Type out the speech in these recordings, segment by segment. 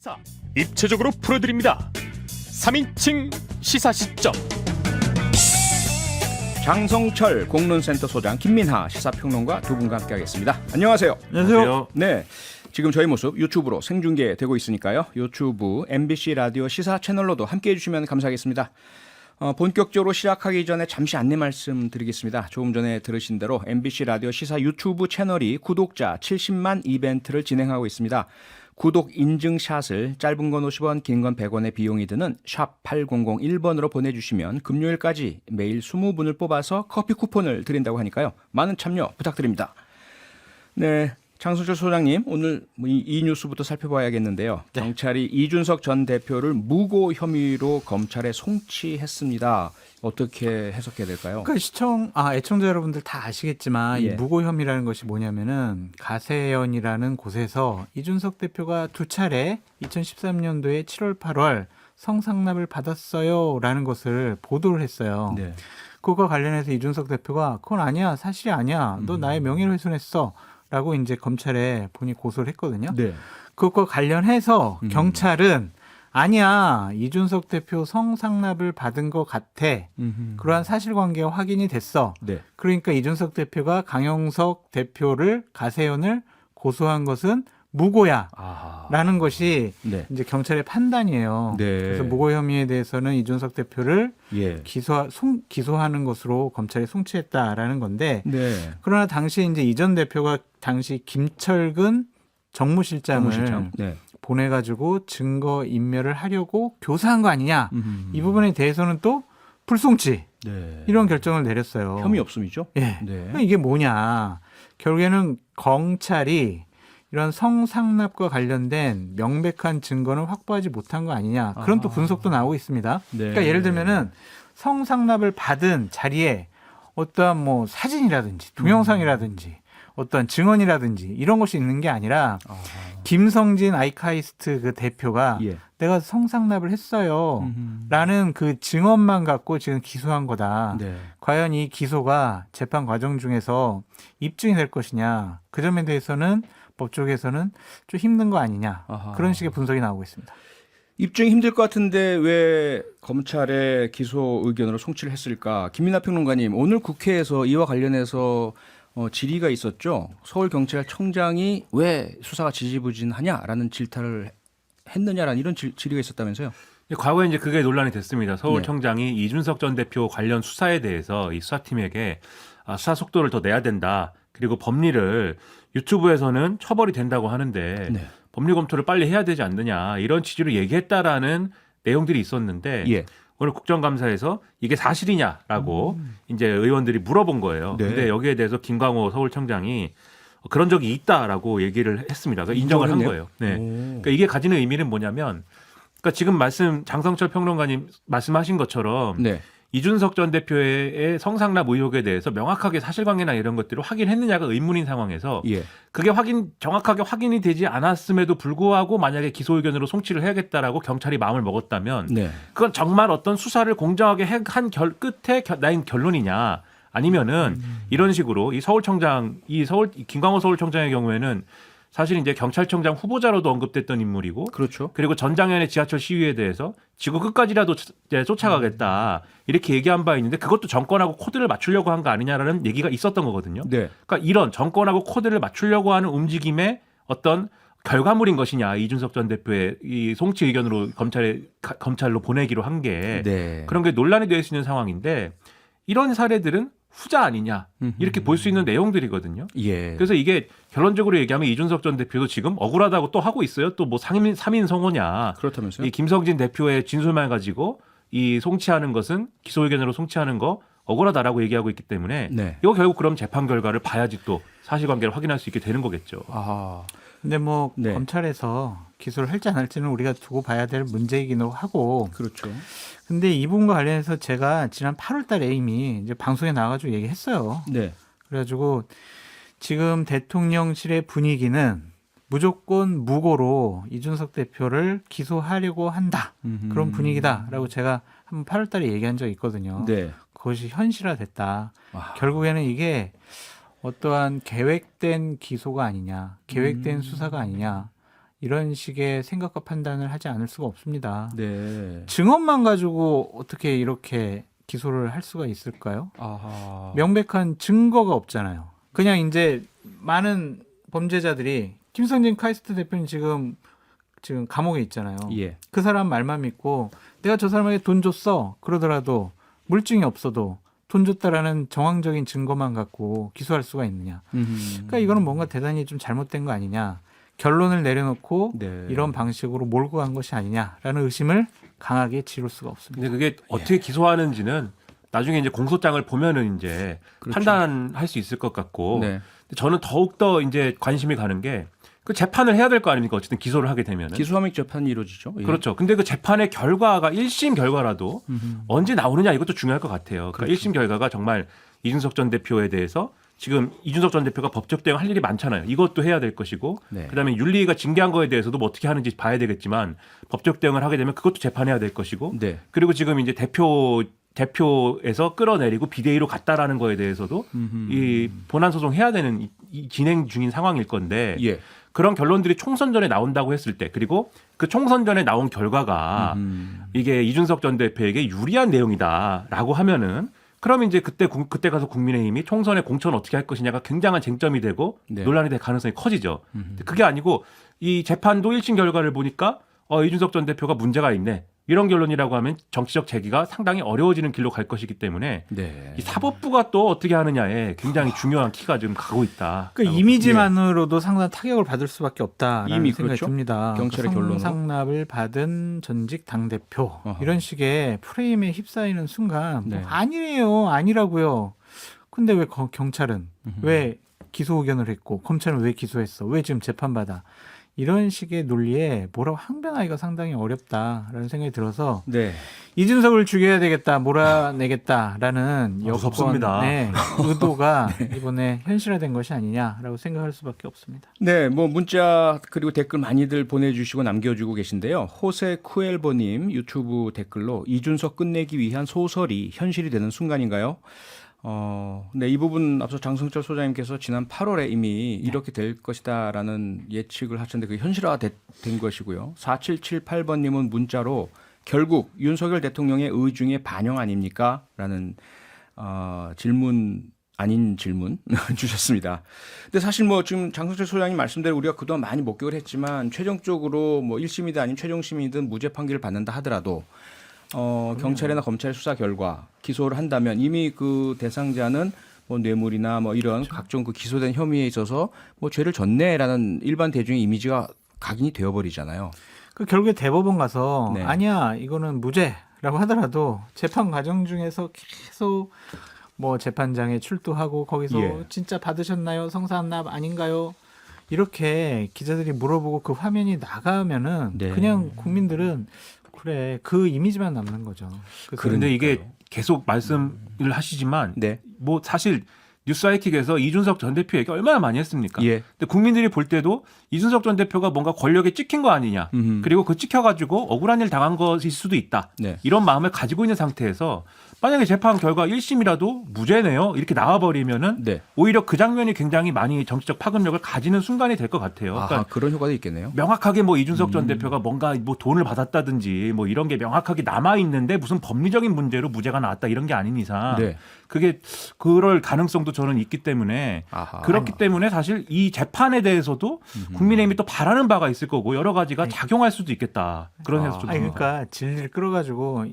자, 입체적으로 풀어드립니다. 3인칭 시사시점. 장성철 공론센터 소장, 김민하 시사평론가 두 분과 함께하겠습니다. 안녕하세요. 안녕하세요. 네, 지금 저희 모습 유튜브로 생중계되고 있으니까요. 유튜브 MBC 라디오 시사 채널로도 함께해 주시면 감사하겠습니다. 본격적으로 시작하기 전에 잠시 안내 말씀드리겠습니다. 조금 전에 들으신 대로 MBC 라디오 시사 유튜브 채널이 구독자 70만 이벤트를 진행하고 있습니다. 구독 인증샷을 짧은 건 50원, 긴 건 100원의 비용이 드는 샵 8001번으로 보내주시면 금요일까지 매일 20분을 뽑아서 커피 쿠폰을 드린다고 하니까요. 많은 참여 부탁드립니다. 네, 장성철 소장님, 오늘 이 뉴스부터 살펴봐야겠는데요. 네. 경찰이 이준석 전 대표를 무고 혐의로 검찰에 송치했습니다. 어떻게 해석해야 될까요? 그러니까 애청자 여러분들 다 아시겠지만 예. 이 무고 혐의라는 것이 뭐냐면은 가세연이라는 곳에서 이준석 대표가 두 차례 2013년도에 7월, 8월 성상납을 받았어요라는 것을 보도를 했어요. 네. 그거와 관련해서 이준석 대표가 그건 아니야, 사실이 아니야, 너 나의 명예를 훼손했어라고 이제 검찰에 본인이 고소를 했거든요. 네. 그것과 관련해서 경찰은 아니야, 이준석 대표 성상납을 받은 것 같아. 그러한 사실관계가 확인이 됐어. 네. 그러니까 이준석 대표가 강용석 대표를, 가세연을 고소한 것은 무고야. 아하. 라는 것이 네. 이제 경찰의 판단이에요. 네. 그래서 무고 혐의에 대해서는 이준석 대표를 예. 기소하는 것으로 검찰에 송치했다라는 건데, 네. 그러나 당시 이제 이 전 대표가 당시 김철근 정무실장을 정무실장. 네. 보내가지고 증거 인멸을 하려고 교사한 거 아니냐. 음. 이 부분에 대해서는 또 불송치 네. 이런 결정을 내렸어요. 혐의 없음이죠? 예. 네. 그러니까 이게 뭐냐. 결국에는 검찰이 이런 성상납과 관련된 명백한 증거는 확보하지 못한 거 아니냐. 그런 또 분석도 나오고 있습니다. 네. 그러니까 예를 들면은 성상납을 받은 자리에 어떠한 뭐 사진이라든지 동영상이라든지 어떤 증언이라든지 이런 것이 있는 게 아니라 김성진 아이카이스트 그 대표가 예. 내가 성상납을 했어요 라는 그 증언만 갖고 지금 기소한 거다. 네. 과연 이 기소가 재판 과정 중에서 입증이 될 것이냐. 그 점에 대해서는 법 쪽에서는 좀 힘든 거 아니냐. 아하. 그런 식의 분석이 나오고 있습니다. 입증이 힘들 것 같은데 왜 검찰의 기소 의견으로 송치를 했을까? 김민하 평론가님, 오늘 국회에서 이와 관련해서 질의가 있었죠. 서울경찰청장이 왜 수사가 지지부진하냐라는 질타를 했느냐라는 이런 질의가 있었다면서요. 과거에 이제 그게 논란이 됐습니다. 서울청장이 이준석 전 대표 관련 수사에 대해서 이 수사팀에게 수사 속도를 더 내야 된다. 그리고 법리를 유튜브에서는 처벌이 된다고 하는데 네. 법리 검토를 빨리 해야 되지 않느냐 이런 취지로 얘기했다라는 내용들이 있었는데 예. 오늘 국정감사에서 이게 사실이냐라고 이제 의원들이 물어본 거예요. 네. 근데 여기에 대해서 김광호 서울청장이 그런 적이 있다라고 얘기를 했습니다. 그러니까 인정을 한 거예요. 네. 그러니까 이게 가지는 의미는 뭐냐면, 그러니까 지금 장성철 평론가님 말씀하신 것처럼 네. 이준석 전 대표의 성상납 의혹에 대해서 명확하게 사실관계나 이런 것들을 확인했느냐가 의문인 상황에서 예. 그게 정확하게 확인이 되지 않았음에도 불구하고 만약에 기소 의견으로 송치를 해야겠다라고 경찰이 마음을 먹었다면 네. 그건 정말 어떤 수사를 공정하게 한 끝에 난 결론이냐, 아니면은 이런 식으로 김광호 서울청장의 경우에는 사실 이제 경찰청장 후보자로도 언급됐던 인물이고, 그렇죠. 그리고 전장현의 지하철 시위에 대해서 지구 끝까지라도 쫓아가겠다 이렇게 얘기한 바 있는데 그것도 정권하고 코드를 맞추려고 한 거 아니냐라는 얘기가 있었던 거거든요. 네. 그러니까 이런 정권하고 코드를 맞추려고 하는 움직임의 어떤 결과물인 것이냐, 이준석 전 대표의 이 송치 의견으로 검찰로 보내기로 한 게 네. 그런 게 논란이 될 수 있는 상황인데, 이런 사례들은 후자 아니냐 이렇게 볼 수 있는 내용들이거든요. 예. 그래서 이게 결론적으로 얘기하면 이준석 전 대표도 지금 억울하다고 또 하고 있어요. 또 뭐 3인 성호냐. 그렇다면서요? 이 김성진 대표의 진술만 가지고 이 송치하는 것은 기소 의견으로 송치하는 거 억울하다라고 얘기하고 있기 때문에 네. 이거 결국 그럼 재판 결과를 봐야지 또 사실관계를 확인할 수 있게 되는 거겠죠. 아. 근데 뭐 네. 검찰에서 기소를 할지 안 할지는 우리가 두고 봐야 될 문제이기도 하고, 그렇죠. 근데 이 부분과 관련해서 제가 지난 8월 달에 이미 이제 방송에 나와가지고 얘기했어요. 네. 그래가지고 지금 대통령실의 분위기는 무조건 무고로 이준석 대표를 기소하려고 한다. 그런 분위기다라고 제가 한 8월 달에 얘기한 적이 있거든요. 네. 그것이 현실화됐다. 아. 결국에는 이게 어떠한 계획된 기소가 아니냐, 계획된 수사가 아니냐, 이런 식의 생각과 판단을 하지 않을 수가 없습니다. 네. 증언만 가지고 어떻게 이렇게 기소를 할 수가 있을까요? 아하. 명백한 증거가 없잖아요. 그냥 이제 많은 범죄자들이 김성진 카이스트 대표는 지금 감옥에 있잖아요. 예. 그 사람 말만 믿고 내가 저 사람에게 돈 줬어 그러더라도 물증이 없어도 돈 줬다라는 정황적인 증거만 갖고 기소할 수가 있느냐. 그러니까 이거는 뭔가 대단히 좀 잘못된 거 아니냐. 결론을 내려놓고 네. 이런 방식으로 몰고 간 것이 아니냐라는 의심을 강하게 지울 수가 없습니다. 근데 그게 어떻게 기소하는지는 나중에 이제 공소장을 보면은 이제 그렇죠. 판단할 수 있을 것 같고 네. 근데 저는 더욱 더 이제 관심이 가는 게 그 재판을 해야 될 거 아닙니까? 어쨌든 기소를 하게 되면은. 기소함의 재판이 이루어지죠. 예. 그렇죠. 근데 그 재판의 결과가 1심 결과라도 언제 나오느냐 이것도 중요할 것 같아요. 그러니까 그렇죠. 1심 결과가 정말 이준석 전 대표에 대해서 지금 이준석 전 대표가 법적 대응 할 일이 많잖아요. 이것도 해야 될 것이고 네. 그다음에 윤리위가 징계한 거에 대해서도 뭐 어떻게 하는지 봐야 되겠지만 법적 대응을 하게 되면 그것도 재판해야 될 것이고 네. 그리고 지금 이제 대표에서 끌어내리고 비대위로 갔다라는 거에 대해서도 이 본안 소송 해야 되는 이 진행 중인 상황일 건데 예. 그런 결론들이 총선 전에 나온다고 했을 때 그리고 그 총선 전에 나온 결과가 이게 이준석 전 대표에게 유리한 내용이다라고 하면은 그럼 이제 그때 가서 국민의힘이 총선에 공천 어떻게 할 것이냐가 굉장한 쟁점이 되고 네. 논란이 될 가능성이 커지죠. 근데 그게 아니고 이 재판도 1심 결과를 보니까 이준석 전 대표가 문제가 있네. 이런 결론이라고 하면 정치적 재기가 상당히 어려워지는 길로 갈 것이기 때문에 네. 이 사법부가 또 어떻게 하느냐에 굉장히 중요한 키가 지금 가고 있다. 그 이미지만으로도 상당한 타격을 받을 수밖에 없다라는 이미 생각이 그렇죠? 듭니다. 경찰의 결론으로. 성상납을 받은 전직 당대표 어허. 이런 식의 프레임에 휩싸이는 순간 네. 뭐 아니래요. 아니라고요. 근데 왜 경찰은 왜 기소 의견을 했고 검찰은 왜 기소했어? 왜 지금 재판받아? 이런 식의 논리에 뭐라고 항변하기가 상당히 어렵다라는 생각이 들어서 네. 이준석을 죽여야 되겠다, 몰아내겠다라는 무섭습니다. 여권의 의도가 이번에 현실화된 것이 아니냐라고 생각할 수밖에 없습니다. 네, 뭐 문자 그리고 댓글 많이들 보내주시고 남겨주고 계신데요. 호세 쿠엘보님 유튜브 댓글로 이준석 끝내기 위한 소설이 현실이 되는 순간인가요? 네, 이 부분 앞서 장성철 소장님께서 지난 8월에 이미 이렇게 될 것이다라는 예측을 하셨는데 그 현실화된 것이고요. 4778번님은 문자로 결국 윤석열 대통령의 의중의 반영 아닙니까? 라는 질문 아닌 질문 주셨습니다. 근데 사실 뭐 지금 장성철 소장님 말씀대로 우리가 그동안 많이 목격을 했지만 최종적으로 뭐 1심이든 아니면 최종심이든 무죄 판결을 받는다 하더라도 경찰이나 검찰의 수사 결과 기소를 한다면 이미 그 대상자는 뭐 뇌물이나 뭐 이런 각종 그 기소된 혐의에 있어서 뭐 죄를 졌네라는 일반 대중의 이미지가 각인이 되어버리잖아요. 그 결국에 대법원 가서 네. 아니야 이거는 무죄라고 하더라도 재판 과정 중에서 계속 뭐 재판장에 출두하고 거기서 예. 진짜 받으셨나요? 성상납 아닌가요? 이렇게 기자들이 물어보고 그 화면이 나가면은 네. 그냥 국민들은 그래 그 이미지만 남는 거죠. 그런데 이게 계속 말씀을 하시지만 네. 뭐 사실 뉴스하이킥에서 이준석 전 대표 얘기 얼마나 많이 했습니까? 예. 근데 국민들이 볼 때도 이준석 전 대표가 뭔가 권력에 찍힌 거 아니냐. 그리고 그 찍혀가지고 억울한 일 당한 것일 수도 있다. 네. 이런 마음을 가지고 있는 상태에서 만약에 재판 결과 1심이라도 무죄네요. 이렇게 나와버리면은 네. 오히려 그 장면이 굉장히 많이 정치적 파급력을 가지는 순간이 될 것 같아요. 아하, 그러니까 그런 효과도 있겠네요. 명확하게 뭐 이준석 전 대표가 뭔가 뭐 돈을 받았다든지 뭐 이런 게 명확하게 남아 있는데 무슨 법리적인 문제로 무죄가 나왔다 이런 게 아닌 이상 네. 그게 그럴 가능성도 저는 있기 때문에 아하. 그렇기 때문에 사실 이 재판에 대해서도 국민의힘이 또 바라는 바가 있을 거고 여러 가지가 작용할 수도 있겠다 그런 해서 좀 아니 그러니까 질질 끌어가지고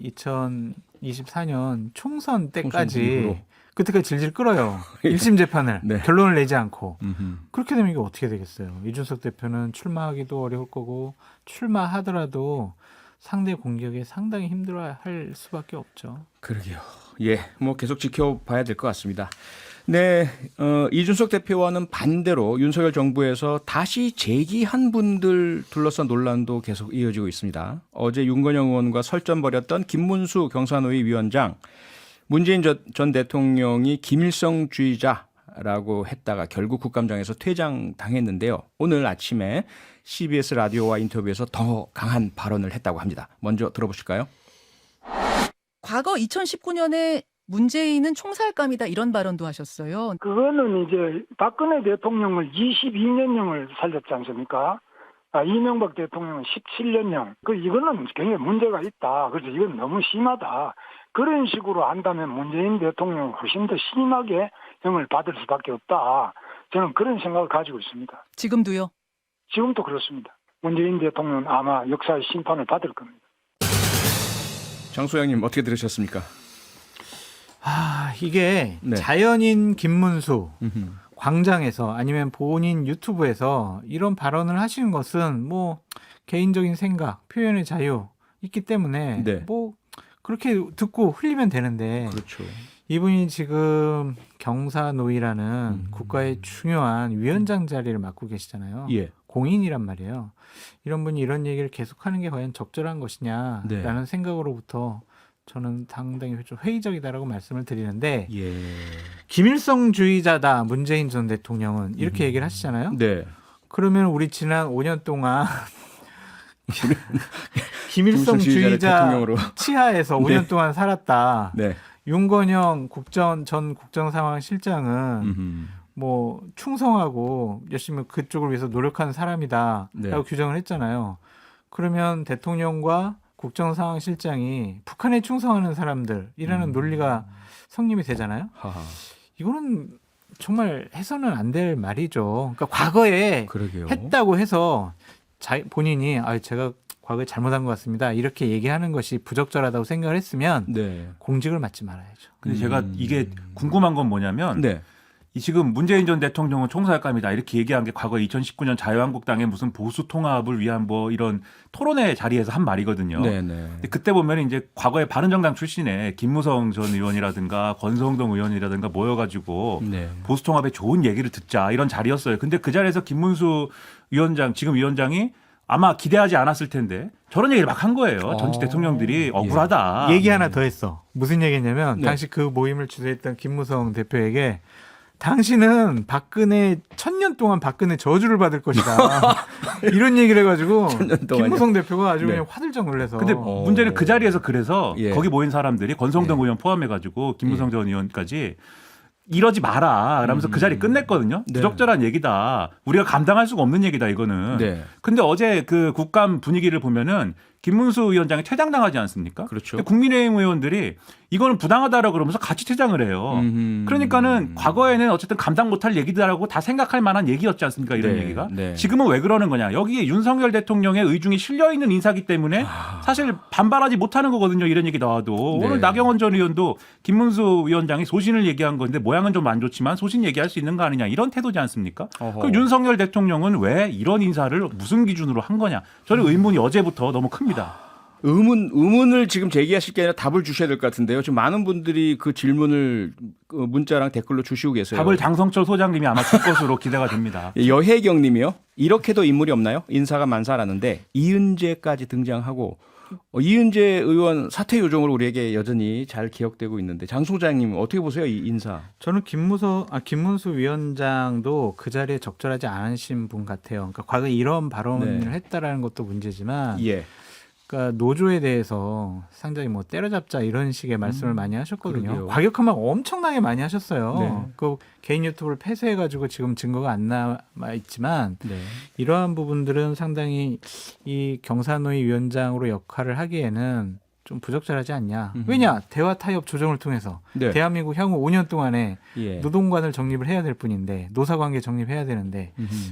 2024년 총선 때까지 이후로. 그때까지 질질 끌어요. 1심 재판을 네. 결론을 내지 않고 음흠. 그렇게 되면 이게 어떻게 되겠어요? 이준석 대표는 출마하기도 어려울 거고 출마하더라도 상대 공격에 상당히 힘들어할 수밖에 없죠. 그러게요. 예, 뭐 계속 지켜봐야 될 것 같습니다. 네, 이준석 대표와는 반대로 윤석열 정부에서 다시 재기한 분들 둘러싼 논란도 계속 이어지고 있습니다. 어제 윤건영 의원과 설전 벌였던 김문수 경산노위 위원장, 문재인 전 대통령이 김일성주의자라고 했다가 결국 국감장에서 퇴장당했는데요. 오늘 아침에 CBS 라디오와 인터뷰에서 더 강한 발언을 했다고 합니다. 먼저 들어보실까요? 과거 2019년에 문재인은 총살감이다 이런 발언도 하셨어요. 그거는 이제 박근혜 대통령을 22년형을 살렸지 않습니까? 이명박 대통령은 17년형. 이거는 굉장히 문제가 있다. 그래서 이건 너무 심하다. 그런 식으로 한다면 문재인 대통령은 훨씬 더 심하게 형을 받을 수밖에 없다. 저는 그런 생각을 가지고 있습니다. 지금도요? 지금도 그렇습니다. 문재인 대통령은 아마 역사의 심판을 받을 겁니다. 장 소장님 어떻게 들으셨습니까? 이게 네. 자연인 김문수 음흠. 광장에서 아니면 본인 유튜브에서 이런 발언을 하시는 것은 뭐 개인적인 생각, 표현의 자유 있기 때문에 네. 뭐 그렇게 듣고 흘리면 되는데 그렇죠. 이분이 지금 경사노위라는 국가의 중요한 위원장 자리를 맡고 계시잖아요. 예. 공인이란 말이에요. 이런 분이 이런 얘기를 계속하는 게 과연 적절한 것이냐라는 네. 생각으로부터 저는 상당히 좀 회의적이다라고 말씀을 드리는데 예. 김일성주의자다 문재인 전 대통령은 이렇게 얘기를 하시잖아요. 네. 그러면 우리 지난 5년 동안 김일성주의자를 김일성주의자 대통령으로. 치하에서 5년 동안 살았다. 네. 윤건영 전 국정상황실장은 음흠. 뭐 충성하고 열심히 그쪽을 위해서 노력하는 사람이다라고 네. 규정을 했잖아요. 그러면 대통령과 국정상황실장이 북한에 충성하는 사람들이라는 논리가 성립이 되잖아요. 하하. 이거는 정말 해서는 안 될 말이죠. 그러니까 과거에 그러게요. 했다고 해서 본인이 제가 과거에 잘못한 것 같습니다. 이렇게 얘기하는 것이 부적절하다고 생각을 했으면 네. 공직을 맡지 말아야죠. 근데 제가 이게 궁금한 건 뭐냐면 네. 이 지금 문재인 전 대통령은 총살감이다 이렇게 얘기한 게 과거 2019년 자유한국당의 무슨 보수 통합을 위한 뭐 이런 토론회 자리에서 한 말이거든요. 네, 네. 근데 그때 보면 이제 과거에 바른정당 출신의 김무성 전 의원이라든가 권성동 의원이라든가 모여가지고 네. 보수 통합에 좋은 얘기를 듣자 이런 자리였어요. 근데 그 자리에서 김문수 위원장 지금 위원장이 아마 기대하지 않았을 텐데 저런 얘기를 막 한 거예요. 전직 대통령들이 억울하다. 얘기 하나 더 했어. 무슨 얘기냐면 네. 당시 그 모임을 주도했던 김무성 대표에게 당신은 박근혜 1000년 동안 박근혜 저주를 받을 것이다. 이런 얘기를 해가지고 1000년 동안요? 김무성 대표가 아주 네. 그냥 화들짝 놀라서 근데 문제는 그 자리에서 그래서 예. 거기 모인 사람들이 권성동 의원 포함해가지고 김무성 전 의원까지 이러지 마라. 그러면서 그 자리 끝냈거든요. 네. 부적절한 얘기다. 우리가 감당할 수가 없는 얘기다 이거는. 네. 근데 어제 그 국감 분위기를 보면은 김문수 위원장이 퇴장당하지 않습니까? 그렇죠. 근데 국민의힘 의원들이 이거는 부당하다라고 그러면서 같이 퇴장을 해요. 그러니까는 과거에는 어쨌든 감당 못할 얘기다라고 다 생각할 만한 얘기였지 않습니까? 이런 네, 얘기가. 네. 지금은 왜 그러는 거냐. 여기에 윤석열 대통령의 의중이 실려있는 인사기 때문에 사실 반발하지 못하는 거거든요. 이런 얘기 나와도. 네. 오늘 나경원 전 의원도 김문수 위원장이 소신을 얘기한 건데 모양은 좀 안 좋지만 소신 얘기할 수 있는 거 아니냐. 이런 태도지 않습니까? 그럼 윤석열 대통령은 왜 이런 인사를 무슨 기준으로 한 거냐. 저는 의문이 어제부터 너무 큽니다. 의문을 지금 제기하실 게 아니라 답을 주셔야 될 것 같은데요. 지금 많은 분들이 그 질문을 문자랑 댓글로 주시고 계세요. 답을 장성철 소장님이 아마 줄 것으로 기대가 됩니다. 여혜경 님이요. 이렇게도 인물이 없나요? 인사가 만사라는데 이은재까지 등장하고 이은재 의원 사퇴 요정으로 우리에게 여전히 잘 기억되고 있는데 장 소장님 어떻게 보세요? 이 인사. 저는 김문수 위원장도 그 자리에 적절하지 않으신 분 같아요. 그러니까 과거에 이런 발언을 네. 했다라는 것도 문제지만 예. 그러니까 노조에 대해서 상당히 뭐 때려잡자 이런 식의 말씀을 많이 하셨거든요. 그러게요. 과격한 말 엄청나게 많이 하셨어요. 네. 그 개인 유튜브를 폐쇄해가지고 지금 증거가 안 남아 있지만 네. 이러한 부분들은 상당히 이 경사노위 위원장으로 역할을 하기에는 좀 부적절하지 않냐. 왜냐? 대화 타협 조정을 통해서 네. 대한민국 향후 5년 동안에 예. 노동관을 정립을 해야 될 뿐인데 노사관계 정립해야 되는데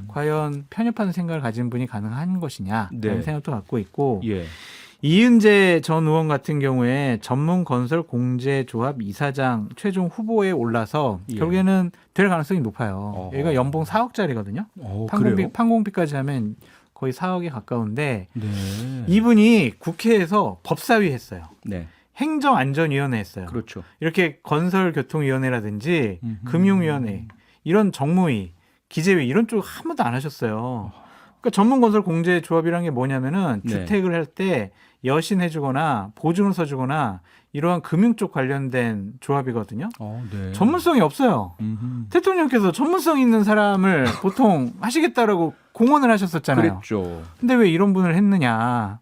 과연 편협한 생각을 가진 분이 가능한 것이냐라는 네. 생각도 갖고 있고 예. 이은재 전 의원 같은 경우에 전문건설공제조합 이사장 최종 후보에 올라서 예. 결국에는 될 가능성이 높아요. 어허. 여기가 연봉 4억짜리거든요. 그래요? 판공비까지 하면 거의 4억에 가까운데 네. 이분이 국회에서 법사위 했어요. 네. 행정안전위원회 했어요. 그렇죠. 이렇게 건설교통위원회라든지 금융위원회 이런 정무위, 기재위 이런 쪽 한 번도 안 하셨어요. 그러니까 전문건설공제조합이라는 게 뭐냐면은 네. 주택을 할 때 여신해주거나 보증을 서주거나 이러한 금융 쪽 관련된 조합이거든요. 네. 전문성이 없어요. 대통령께서 전문성 있는 사람을 보통 하시겠다라고 공언을 하셨었잖아요. 그랬죠. 근데 왜 이런 분을 했느냐?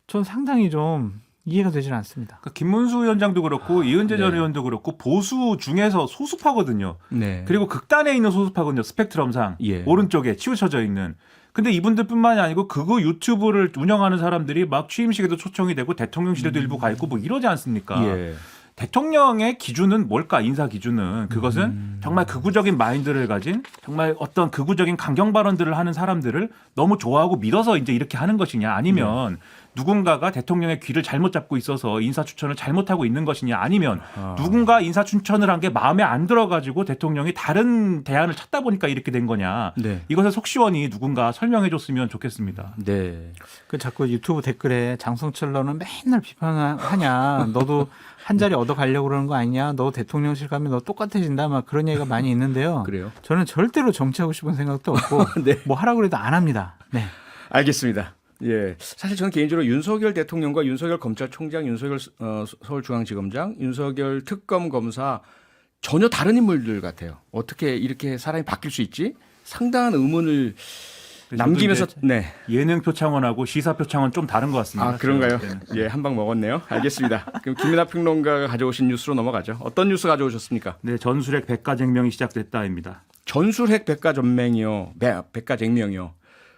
전 상당히 좀 이해가 되질 않습니다. 그러니까 김문수 위원장도 그렇고 이은재 전 네. 의원도 그렇고 보수 중에서 소수파거든요. 네. 그리고 극단에 있는 소수파거든요. 스펙트럼상 예. 오른쪽에 치우쳐져 있는. 근데 이분들뿐만이 아니고 그거 유튜브를 운영하는 사람들이 막 취임식에도 초청이 되고 대통령실에도 일부 가 있고 뭐 이러지 않습니까? 예. 대통령의 기준은 뭘까? 인사 기준은 그것은 정말 극우적인 마인드를 가진 정말 어떤 극우적인 강경 발언들을 하는 사람들을 너무 좋아하고 믿어서 이제 이렇게 하는 것이냐 아니면 누군가가 대통령의 귀를 잘못 잡고 있어서 인사 추천을 잘못하고 있는 것이냐 아니면 누군가 인사 추천을 한 게 마음에 안 들어가지고 대통령이 다른 대안을 찾다 보니까 이렇게 된 거냐. 네. 이것을 속 시원히 누군가 설명해 줬으면 좋겠습니다. 네. 그 자꾸 유튜브 댓글에 장성철 너는 맨날 비판하냐. 너도 한 자리 얻어 가려고 그러는 거 아니냐. 너 대통령실 가면 너 똑같아진다. 막 그런 얘기가 많이 있는데요. 그래요? 저는 절대로 정치하고 싶은 생각도 없고 네. 뭐 하라고 그래도 안 합니다. 네. 알겠습니다. 예, 사실 저는 개인적으로 윤석열 대통령과 윤석열 검찰총장, 윤석열 서울중앙지검장, 윤석열 특검 검사 전혀 다른 인물들 같아요. 어떻게 이렇게 사람이 바뀔 수 있지? 상당한 의문을 남기면서 네. 예능 표창원하고 시사 표창원 좀 다른 것 같습니다. 아, 그런가요? 네. 예, 한 방 먹었네요. 알겠습니다. 그럼 김민하 평론가가 가져오신 뉴스로 넘어가죠. 어떤 뉴스 가져오셨습니까? 네, 전술핵 백가쟁명이 시작됐다입니다. 전술핵 백가전맹이요. 백가쟁명이요.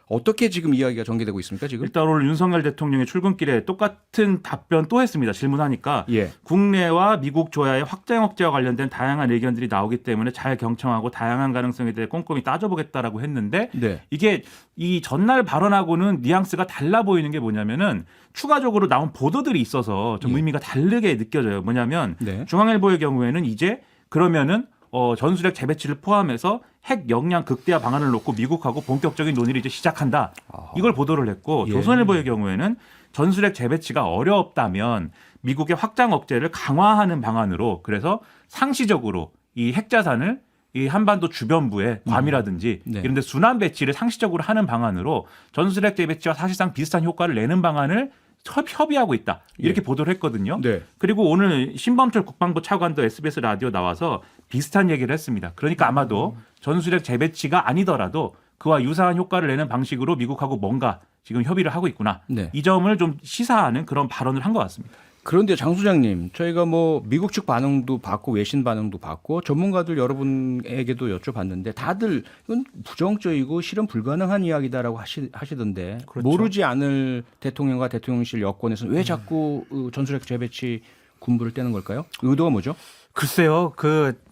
어떻게 지금 이야기가 전개되고 있습니까, 지금? 일단 오늘 윤석열 대통령의 출근길에 똑같은 답변 또 했습니다. 질문하니까 예. 국내와 미국 조야의 확장 억제와 관련된 다양한 의견들이 나오기 때문에 잘 경청하고 다양한 가능성에 대해 꼼꼼히 따져보겠다라고 했는데 네. 이게 이 전날 발언하고는 뉘앙스가 달라 보이는 게 뭐냐면은 추가적으로 나온 보도들이 있어서 좀 예. 의미가 다르게 느껴져요. 뭐냐면 네. 중앙일보의 경우에는 이제 그러면은 전술핵 재배치를 포함해서 핵 역량 극대화 방안을 놓고 미국하고 본격적인 논의를 이제 시작한다. 이걸 보도를 했고 예. 조선일보의 경우에는 전술핵 재배치가 어렵다면 미국의 확장 억제를 강화하는 방안으로 그래서 상시적으로 이 핵자산을 이 한반도 주변부에 괌이라든지 네. 이런 데 순환 배치를 상시적으로 하는 방안으로 전술핵 재배치와 사실상 비슷한 효과를 내는 방안을 협의하고 있다. 이렇게 예. 보도를 했거든요. 네. 그리고 오늘 신범철 국방부 차관도 SBS 라디오 나와서 비슷한 얘기를 했습니다. 그러니까 아마도 전술핵 재배치가 아니더라도 그와 유사한 효과를 내는 방식으로 미국하고 뭔가 지금 협의를 하고 있구나. 네. 이 점을 좀 시사하는 그런 발언을 한 것 같습니다. 그런데 장 소장님, 저희가 뭐 미국 측 반응도 받고 외신 반응도 받고 전문가들 여러분에게도 여쭤봤는데 다들 이건 부정적이고 실현 불가능한 이야기다라고 하시던데 그렇죠. 모르지 않을 대통령과 대통령실 여권에서는 왜 자꾸 전술핵 재배치 군부를 떼는 걸까요? 의도가 뭐죠? 글쎄요,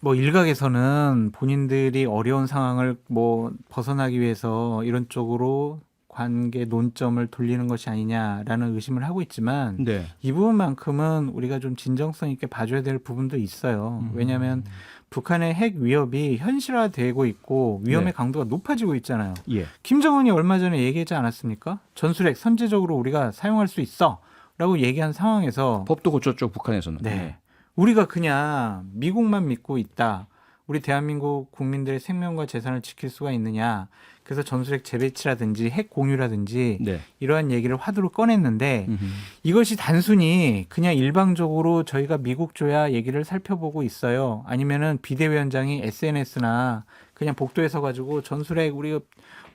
뭐 일각에서는 본인들이 어려운 상황을 뭐 벗어나기 위해서 이런 쪽으로 관계 논점을 돌리는 것이 아니냐라는 의심을 하고 있지만 네. 이 부분만큼은 우리가 좀 진정성 있게 봐줘야 될 부분도 있어요. 왜냐하면 북한의 핵 위협이 현실화되고 있고 위험의 네. 강도가 높아지고 있잖아요. 예. 김정은이 얼마 전에 얘기하지 않았습니까? 전술핵 선제적으로 우리가 사용할 수 있어라고 얘기한 상황에서 법도 고쳤죠, 북한에서는. 네. 우리가 그냥 미국만 믿고 있다. 우리 대한민국 국민들의 생명과 재산을 지킬 수가 있느냐. 그래서 전술핵 재배치라든지 핵 공유라든지 네. 이러한 얘기를 화두로 꺼냈는데 음흠. 이것이 단순히 그냥 일방적으로 저희가 미국 조야 얘기를 살펴보고 있어요. 아니면은 비대위원장이 SNS나 그냥 복도에 서가지고 전술핵 우리가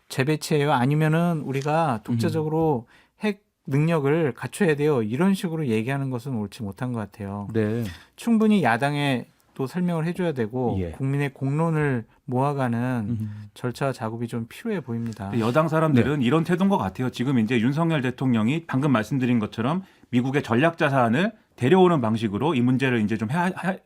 재배치해요. 아니면은 우리가 독자적으로 핵 능력을 갖춰야 돼요. 이런 식으로 얘기하는 것은 옳지 못한 것 같아요. 네. 충분히 야당에 또 설명을 해줘야 되고 예. 국민의 공론을 모아가는 절차 작업이 좀 필요해 보입니다. 여당 사람들은 이런 태도인 것 같아요. 지금 이제 윤석열 대통령이 방금 말씀드린 것처럼 미국의 전략 자산을 데려오는 방식으로 이 문제를 이제 좀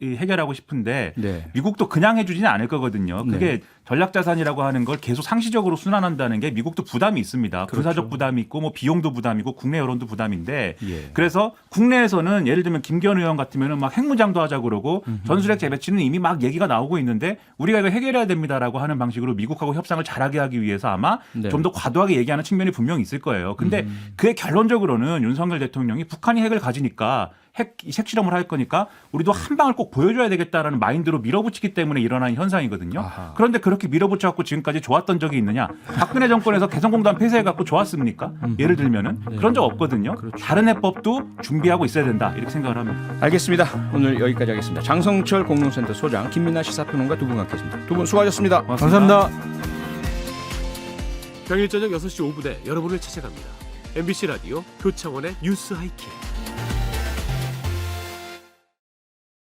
해결하고 싶은데 네. 미국도 그냥 해주지는 않을 거거든요. 그게 네. 전략 자산이라고 하는 걸 계속 상시적으로 순환한다는 게 미국도 부담이 있습니다. 그렇죠. 군사적 부담이 있고 뭐 비용도 부담이고 국내 여론도 부담인데 예. 그래서 국내에서는 예를 들면 김기현 의원 같으면은 막 핵무장도 하자 그러고 전술핵 재배치는 이미 막 얘기가 나오고 있는데 우리가 이거 해결해야 됩니다라고 하는 방식으로 미국하고 협상을 잘하게 하기 위해서 아마 네. 좀 더 과도하게 얘기하는 측면이 분명히 있을 거예요. 근데 그의 결론적으로는 윤석열 대통령이 북한이 핵을 가지니까 핵 실험을 할 거니까 우리도 한 방을 꼭 보여줘야 되겠다라는 마인드로 밀어붙이기 때문에 일어나는 현상이거든요. 아하. 그런데 그렇게 밀어붙여갖고 지금까지 좋았던 적이 있느냐? 박근혜 정권에서 개성공단 폐쇄해갖고 좋았습니까? 예를 들면은 그런 적 없거든요. 다른 해법도 준비하고 있어야 된다 이렇게 생각을 합니다. 알겠습니다. 오늘 여기까지 하겠습니다. 장성철 공동센터 소장, 김민하 시사평론가 두 분 함께했습니다. 두 분 수고하셨습니다. 감사합니다. 평일 저녁 6시 5분에 여러분을 찾아갑니다. MBC 라디오 표창원의 뉴스 하이킥.